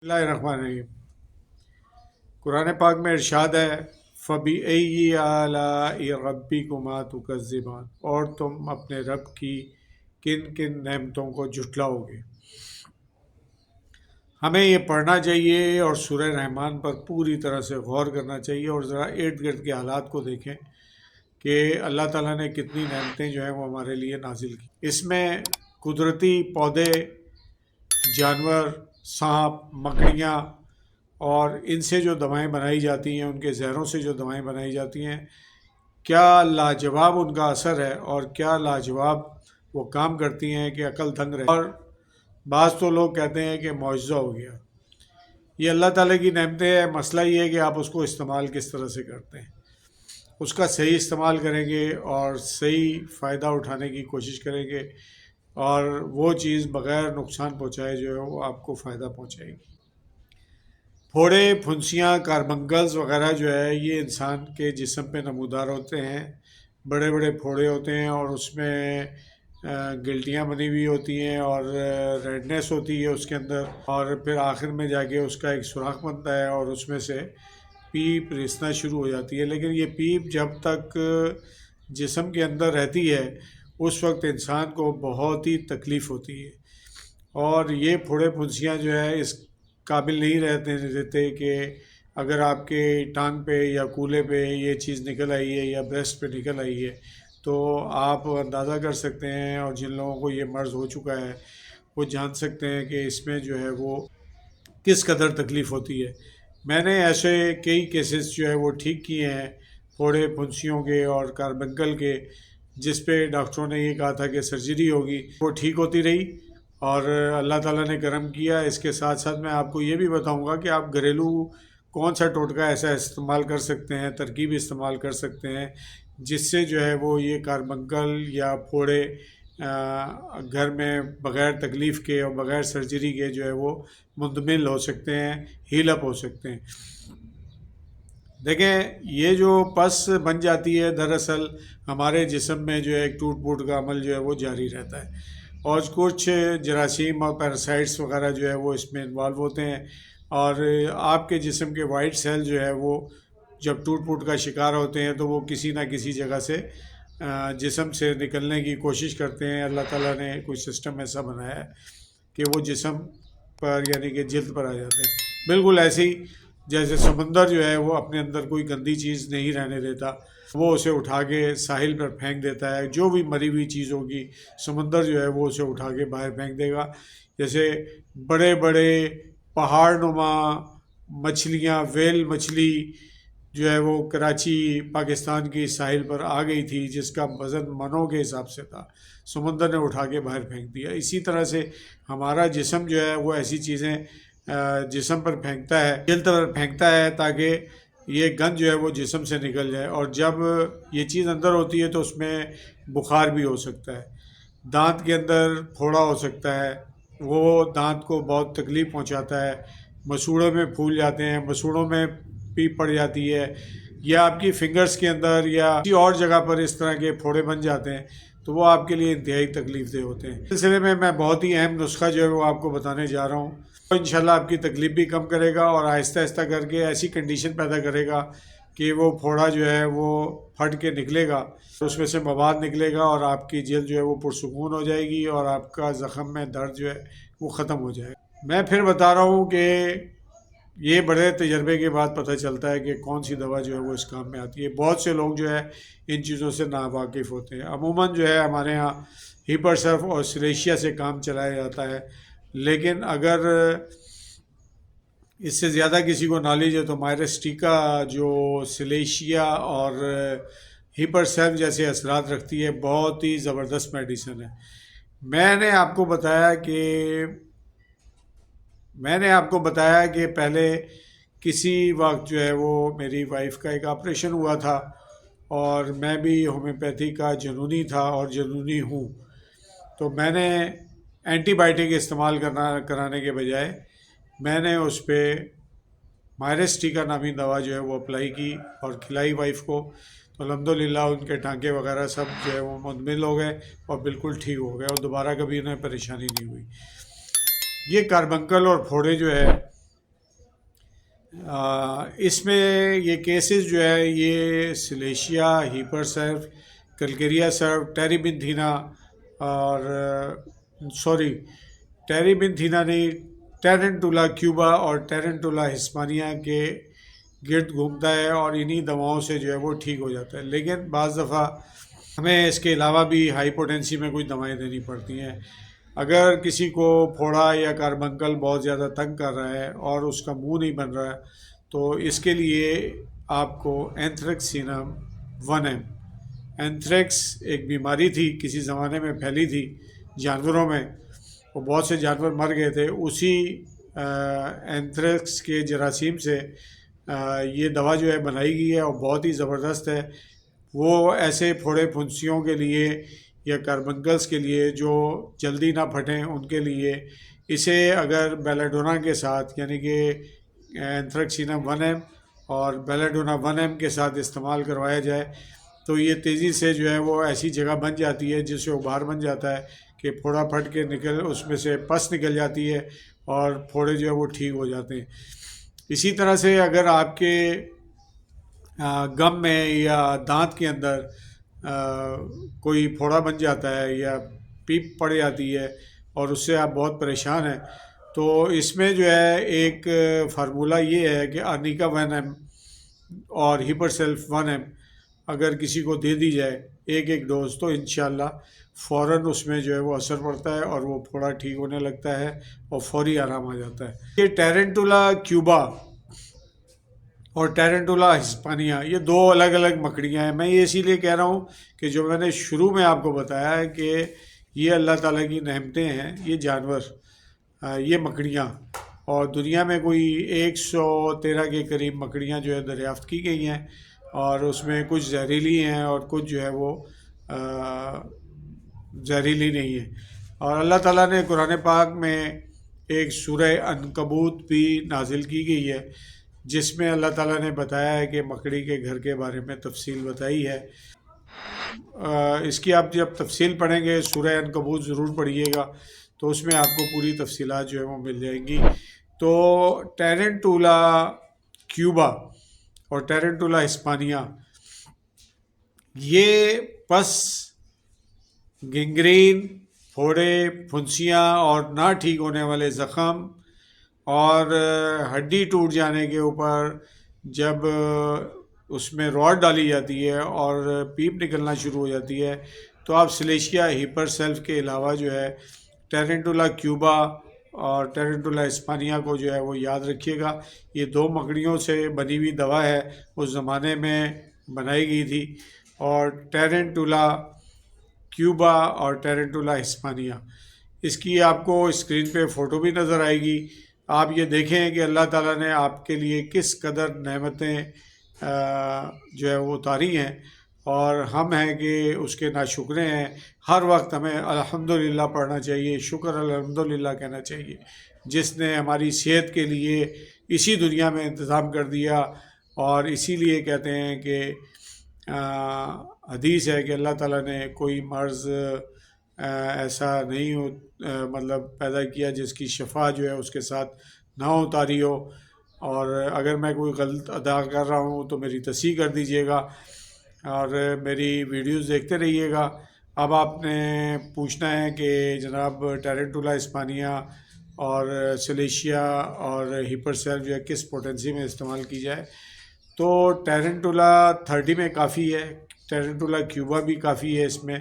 اللہ الرحمن الرحیم۔ قرآن پاک میں ارشاد ہے فَبِأَيِّ آلَاءِ رَبِّكُمَا تُكَذِّبَانِ، اور تم اپنے رب کی کن کن نعمتوں کو جھٹلاؤ گے۔ ہمیں یہ پڑھنا چاہیے اور سورہ رحمان پر پوری طرح سے غور کرنا چاہیے اور ذرا ارد گرد کے حالات کو دیکھیں کہ اللہ تعالیٰ نے کتنی نعمتیں جو ہیں وہ ہمارے لیے نازل کی۔ اس میں قدرتی پودے، جانور، سانپ، مکڑیاں اور ان سے جو دوائیں بنائی جاتی ہیں، ان کے زہروں سے جو دوائیں بنائی جاتی ہیں، کیا لاجواب ان کا اثر ہے اور کیا لاجواب وہ کام کرتی ہیں کہ عقل دنگ رہے۔ اور بعض تو لوگ کہتے ہیں کہ معجزہ ہو گیا۔ یہ اللہ تعالیٰ کی نعمتیں ہیں، مسئلہ یہ ہے کہ آپ اس کو استعمال کس طرح سے کرتے ہیں۔ اس کا صحیح استعمال کریں گے اور صحیح فائدہ اٹھانے کی کوشش کریں گے اور وہ چیز بغیر نقصان پہنچائے جو ہے وہ آپ کو فائدہ پہنچائے گی۔ پھوڑے، پھنسیاں، کاربنکلز وغیرہ جو ہے یہ انسان کے جسم پہ نمودار ہوتے ہیں۔ بڑے بڑے پھوڑے ہوتے ہیں اور اس میں گلٹیاں بنی ہوئی ہوتی ہیں اور ریڈنیس ہوتی ہے اس کے اندر، اور پھر آخر میں جا کے اس کا ایک سوراخ بنتا ہے اور اس میں سے پیپ رسنا شروع ہو جاتی ہے۔ لیکن یہ پیپ جب تک جسم کے اندر رہتی ہے اس وقت انسان کو بہت ہی تکلیف ہوتی ہے، اور یہ پھوڑے پھنسیاں جو ہے اس قابل نہیں رہتے کہ اگر آپ کے ٹانگ پہ یا کولے پہ یہ چیز نکل آئی ہے یا بریسٹ پہ نکل آئی ہے تو آپ اندازہ کر سکتے ہیں، اور جن لوگوں کو یہ مرض ہو چکا ہے وہ جان سکتے ہیں کہ اس میں جو ہے وہ کس قدر تکلیف ہوتی ہے۔ میں نے ایسے کئی کیسز جو ہے وہ ٹھیک کیے ہیں پھوڑے پھنسیوں کے اور کاربنکل کے، جس پہ ڈاکٹروں نے یہ کہا تھا کہ سرجری ہوگی، وہ ٹھیک ہوتی رہی اور اللہ تعالیٰ نے کرم کیا۔ اس کے ساتھ ساتھ میں آپ کو یہ بھی بتاؤں گا کہ آپ گھریلو کون سا ٹوٹکا ایسا استعمال کر سکتے ہیں، ترکیب استعمال کر سکتے ہیں جس سے جو ہے وہ یہ کاربنکل یا پھوڑے گھر میں بغیر تکلیف کے اور بغیر سرجری کے جو ہے وہ مندمل ہو سکتے ہیں، ہیل اپ ہو سکتے ہیں۔ دیکھیں، یہ جو پس بن جاتی ہے دراصل ہمارے جسم میں جو ہے ایک ٹوٹ پھوٹ کا عمل جو ہے وہ جاری رہتا ہے، اور کچھ جراثیم اور پیراسائٹس وغیرہ جو ہے وہ اس میں انوالو ہوتے ہیں، اور آپ کے جسم کے وائٹ سیل جو ہے وہ جب ٹوٹ پھوٹ کا شکار ہوتے ہیں تو وہ کسی نہ کسی جگہ سے جسم سے نکلنے کی کوشش کرتے ہیں۔ اللہ تعالیٰ نے کوئی سسٹم ایسا بنایا ہے کہ وہ جسم پر یعنی کہ جلد پر آ جاتے ہیں، بالکل ایسے ہی جیسے سمندر جو ہے وہ اپنے اندر کوئی گندی چیز نہیں رہنے دیتا، وہ اسے اٹھا کے ساحل پر پھینک دیتا ہے۔ جو بھی مری ہوئی چیز ہوگی سمندر جو ہے وہ اسے اٹھا کے باہر پھینک دے گا۔ جیسے بڑے بڑے پہاڑ نما مچھلیاں، ویل مچھلی جو ہے وہ کراچی پاکستان کی ساحل پر آ گئی تھی، جس کا وزن منوں کے حساب سے تھا، سمندر نے اٹھا کے باہر پھینک دیا۔ اسی طرح سے ہمارا جسم جو ہے وہ ایسی چیزیں جسم پر پھینکتا ہے، جلد پر پھینکتا ہے تاکہ یہ گند جو ہے وہ جسم سے نکل جائے، اور جب یہ چیز اندر ہوتی ہے تو اس میں بخار بھی ہو سکتا ہے، دانت کے اندر پھوڑا ہو سکتا ہے، وہ دانت کو بہت تکلیف پہنچاتا ہے، مسوڑوں میں پھول جاتے ہیں، مسوڑوں میں پیپ پڑ جاتی ہے، یا آپ کی فنگرز کے اندر یا کسی اور جگہ پر اس طرح کے پھوڑے بن جاتے ہیں تو وہ آپ کے لیے انتہائی تکلیف دہ ہوتے ہیں۔ اس سلسلے میں بہت ہی اہم نسخہ جو ہے وہ آپ کو بتانے جا رہا ہوں، تو انشاءاللہ آپ کی تکلیف بھی کم کرے گا اور آہستہ آہستہ کر کے ایسی کنڈیشن پیدا کرے گا کہ وہ پھوڑا جو ہے وہ پھٹ کے نکلے گا، اس میں سے مواد نکلے گا اور آپ کی جلد جو ہے وہ پرسکون ہو جائے گی اور آپ کا زخم میں درد جو ہے وہ ختم ہو جائے گا۔ میں پھر بتا رہا ہوں کہ یہ بڑے تجربے کے بعد پتہ چلتا ہے کہ کون سی دوا جو ہے وہ اس کام میں آتی ہے۔ بہت سے لوگ جو ہے ان چیزوں سے ناواقف ہوتے ہیں۔ عموماً جو ہے ہمارے ہاں ہیپر سرف اور سلیشیا سے کام چلایا جاتا ہے، لیکن اگر اس سے زیادہ کسی کو نالج ہے تو مائرسٹیکا جو سلیشیا اور ہیپر سرف جیسے اثرات رکھتی ہے، بہت ہی زبردست میڈیسن ہے۔ میں نے آپ کو بتایا کہ پہلے کسی وقت جو ہے وہ میری وائف کا ایک آپریشن ہوا تھا اور میں بھی ہومیوپیتھی کا جنونی تھا اور جنونی ہوں، تو میں نے اینٹی بائیوٹک استعمال کرانے کے بجائے میں نے اس پہ مائرسٹیکا نامی دوا جو ہے وہ اپلائی کی اور کھلائی وائف کو، تو الحمدللہ ان کے ٹانکے وغیرہ سب جو ہے وہ مندمل ہو گئے اور بالکل ٹھیک ہو گئے اور دوبارہ کبھی انہیں پریشانی نہیں ہوئی۔ یہ کاربنکل اور پھوڑے جو ہے اس میں یہ کیسز جو ہے یہ سلیشیا، ہیپر سرف، کلکیریا سرف، ٹیریبنتھینا اور سوری ٹیریبنتھینا نہیں، ٹیرنٹولا کیوبا اور ٹیرنٹولا ہسپانیہ کے گرد گھومتا ہے، اور انہی دواؤں سے جو ہے وہ ٹھیک ہو جاتا ہے۔ لیکن بعض دفعہ ہمیں اس کے علاوہ بھی ہائی پوٹینسی میں کچھ دوائیں دینی پڑتی ہیں۔ اگر کسی کو پھوڑا یا کاربنکل بہت زیادہ تنگ کر رہا ہے اور اس کا منہ نہیں بن رہا ہے، تو اس کے لیے آپ کو اینتھریکسینم 1 ایم، اینتھریکس ایک بیماری تھی، کسی زمانے میں پھیلی تھی جانوروں میں، وہ بہت سے جانور مر گئے تھے، اسی اینتھریکس کے جراثیم سے یہ دوا جو ہے بنائی گئی ہے، اور بہت ہی زبردست ہے۔ وہ ایسے پھوڑے پھنسیوں کے لیے یا کاربنکلس کے لیے جو جلدی نہ پھٹیں ان کے لیے، اسے اگر بیلاڈونا کے ساتھ یعنی کہ اینتھریکسینم 1 ایم اور بیلاڈونا 1 ایم کے ساتھ استعمال کروایا جائے تو یہ تیزی سے جو ہے وہ ایسی جگہ بن جاتی ہے جس سے ابھار بن جاتا ہے کہ پھوڑا پھٹ کے اس میں سے پس نکل جاتی ہے اور پھوڑے جو ہے وہ ٹھیک ہو جاتے ہیں۔ اسی طرح سے اگر آپ کے گم میں یا دانت کے اندر کوئی پھوڑا بن جاتا ہے یا پیپ پڑ جاتی ہے اور اس سے آپ بہت پریشان ہیں، تو اس میں جو ہے ایک فارمولہ یہ ہے کہ ارنیکا 1 ایم اور ہیپر سیلف 1 ایم اگر کسی کو دے دی جائے ایک ڈوز، تو انشاءاللہ فوراً اس میں جو ہے وہ اثر پڑتا ہے اور وہ پھوڑا ٹھیک ہونے لگتا ہے اور فوری آرام آ جاتا ہے۔ یہ ٹیرنٹولا کیوبا اور ٹیرنٹولا ہسپانیہ یہ دو الگ الگ مکڑیاں ہیں۔ میں یہ اسی لیے کہہ رہا ہوں کہ جو میں نے شروع میں آپ کو بتایا ہے کہ یہ اللہ تعالیٰ کی نعمتیں ہیں، یہ جانور، یہ مکڑیاں، اور دنیا میں کوئی 113 کے قریب مکڑیاں جو ہے دریافت کی گئی ہیں، اور اس میں کچھ زہریلی ہیں اور کچھ جو ہے وہ زہریلی نہیں ہے۔ اور اللہ تعالیٰ نے قرآن پاک میں ایک سورہ عنکبوت بھی نازل کی گئی ہے جس میں اللہ تعالیٰ نے بتایا ہے کہ مکڑی کے گھر کے بارے میں تفصیل بتائی ہے۔ اس کی آپ جب تفصیل پڑھیں گے، سورہ عنکبوت ضرور پڑھیے گا، تو اس میں آپ کو پوری تفصیلات جو ہے وہ مل جائیں گی۔ تو ٹیرنٹولا کیوبا اور ٹیرنٹولا ہسپانیہ یہ پس، گنگرین، پھوڑے، پھنسیاں اور نہ ٹھیک ہونے والے زخم اور ہڈی ٹوٹ جانے کے اوپر جب اس میں راڈ ڈالی جاتی ہے اور پیپ نکلنا شروع ہو جاتی ہے، تو آپ سلیشیا، ہیپر سیلف کے علاوہ جو ہے ٹیرنٹولا کیوبا اور ٹیرنٹولا ہسپانیہ کو جو ہے وہ یاد رکھیے گا۔ یہ دو مکڑیوں سے بنی ہوئی دوا ہے، اس زمانے میں بنائی گئی تھی، اور ٹیرنٹولا کیوبا اور ٹیرنٹولا ہسپانیہ، اس کی آپ کو اسکرین پہ فوٹو بھی نظر آئے گی۔ آپ یہ دیکھیں کہ اللہ تعالیٰ نے آپ کے لیے کس قدر نعمتیں جو ہے وہ اتاری ہیں، اور ہم ہیں کہ اس کے ناشکرے ہیں۔ ہر وقت ہمیں الحمدللہ پڑھنا چاہیے، شکر الحمدللہ کہنا چاہیے، جس نے ہماری صحت کے لیے اسی دنیا میں انتظام کر دیا۔ اور اسی لیے کہتے ہیں کہ حدیث ہے کہ اللہ تعالیٰ نے کوئی مرض ایسا نہیں مطلب پیدا کیا جس کی شفا جو ہے اس کے ساتھ نہ اتاری ہو، اور اگر میں کوئی غلط ادا کر رہا ہوں تو میری تصحیح کر دیجیے گا، اور میری ویڈیوز دیکھتے رہیے گا۔ اب آپ نے پوچھنا ہے کہ جناب ٹیرنٹولا ہسپانیہ اور سلیشیا اور ہیپر سیلف جو ہے کس پوٹینسی میں استعمال کی جائے، تو ٹیرنٹولا 30 میں کافی ہے، ٹیرنٹولا کیوبا بھی کافی ہے اس میں۔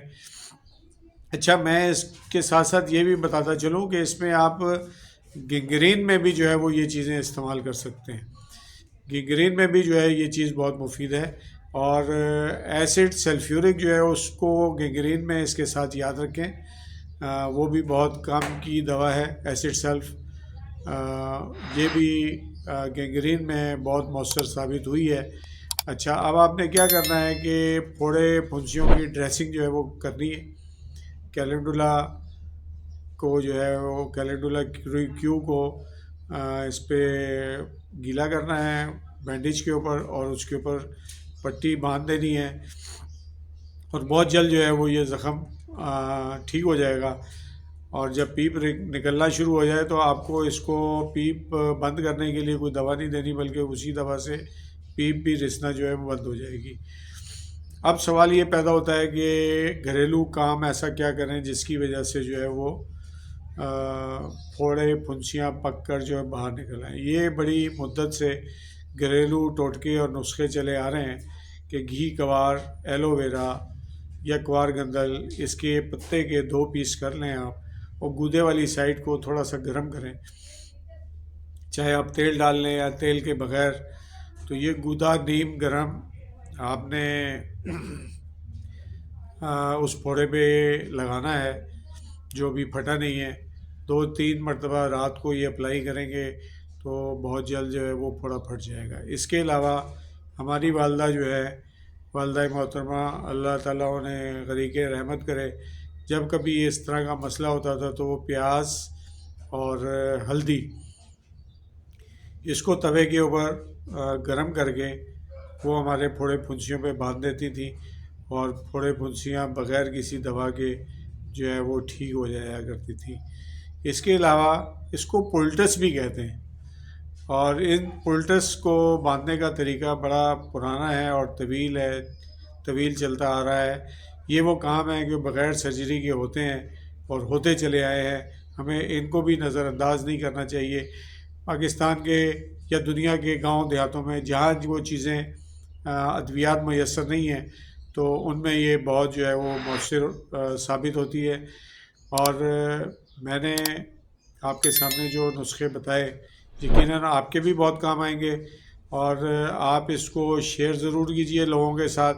اچھا، میں اس کے ساتھ ساتھ یہ بھی بتاتا چلوں کہ اس میں آپ گنگرین میں بھی جو ہے وہ یہ چیزیں استعمال کر سکتے ہیں۔ گنگرین میں بھی جو ہے یہ چیز بہت مفید ہے، اور ایسڈ سلفیورک جو ہے اس کو گنگرین میں اس کے ساتھ یاد رکھیں، وہ بھی بہت کام کی دوا ہے ایسڈ سلف، یہ بھی گنگرین میں بہت مؤثر ثابت ہوئی ہے۔ اچھا، اب آپ نے کیا کرنا ہے کہ پھوڑے پھنسیوں کی ڈریسنگ جو ہے وہ کرنی ہے۔ کیلنڈولا کو جو ہے وہ کیلنڈولا کیو کو اس پہ گیلا کرنا ہے بینڈیج کے اوپر، اور اس کے اوپر پٹی باندھ دینی ہے، اور بہت جلد جو ہے وہ یہ زخم ٹھیک ہو جائے گا۔ اور جب پیپ نکلنا شروع ہو جائے تو آپ کو اس کو پیپ بند کرنے کے لیے کوئی دوا نہیں دینی، بلکہ اسی دوا سے پیپ بھی رسنا جو ہے وہ بند ہو جائے گی۔ اب سوال یہ پیدا ہوتا ہے کہ گھریلو کام ایسا کیا کریں جس کی وجہ سے جو ہے وہ پھوڑے پھنسیاں پک کر جو ہے باہر نکل آئیں۔ یہ بڑی مدت سے گھریلو ٹوٹکے اور نسخے چلے آ رہے ہیں کہ گھی کوار، ایلو ویرا یا کوار گندل، اس کے پتے کے 2 پیس کر لیں آپ، اور گودے والی سائڈ کو تھوڑا سا گرم کریں، چاہے آپ تیل ڈال لیں یا تیل کے بغیر۔ تو یہ گودا نیم گرم آپ نے اس پھوڑے پہ لگانا ہے جو بھی پھٹا نہیں ہے۔ 2-3 مرتبہ رات کو یہ اپلائی کریں گے تو بہت جلد جو ہے وہ پھوڑا پھٹ جائے گا۔ اس کے علاوہ ہماری والدہ جو ہے، والدہ محترمہ اللہ تعالیٰ انہیں غریق رحمت کرے، جب کبھی اس طرح کا مسئلہ ہوتا تھا تو وہ پیاز اور ہلدی اس کو توے کے اوپر گرم کر کے وہ ہمارے پھوڑے پھنسیوں پہ باندھ دیتی تھی، اور پھوڑے پھنسیاں بغیر کسی دوا کے جو ہے وہ ٹھیک ہو جایا کرتی تھی۔ اس کے علاوہ اس کو پولٹس بھی کہتے ہیں، اور ان پولٹس کو باندھنے کا طریقہ بڑا پرانا ہے اور طویل چلتا آ رہا ہے۔ یہ وہ کام ہے جو بغیر سرجری کے ہوتے ہیں اور ہوتے چلے آئے ہیں، ہمیں ان کو بھی نظر انداز نہیں کرنا چاہیے۔ پاکستان کے یا دنیا کے گاؤں دیہاتوں میں جہاں وہ چیزیں ادویات میسر نہیں ہیں تو ان میں یہ بہت جو ہے وہ مؤثر ثابت ہوتی ہے۔ اور میں نے آپ کے سامنے جو نسخے بتائے یقیناً آپ کے بھی بہت کام آئیں گے، اور آپ اس کو شیئر ضرور کیجئے لوگوں کے ساتھ۔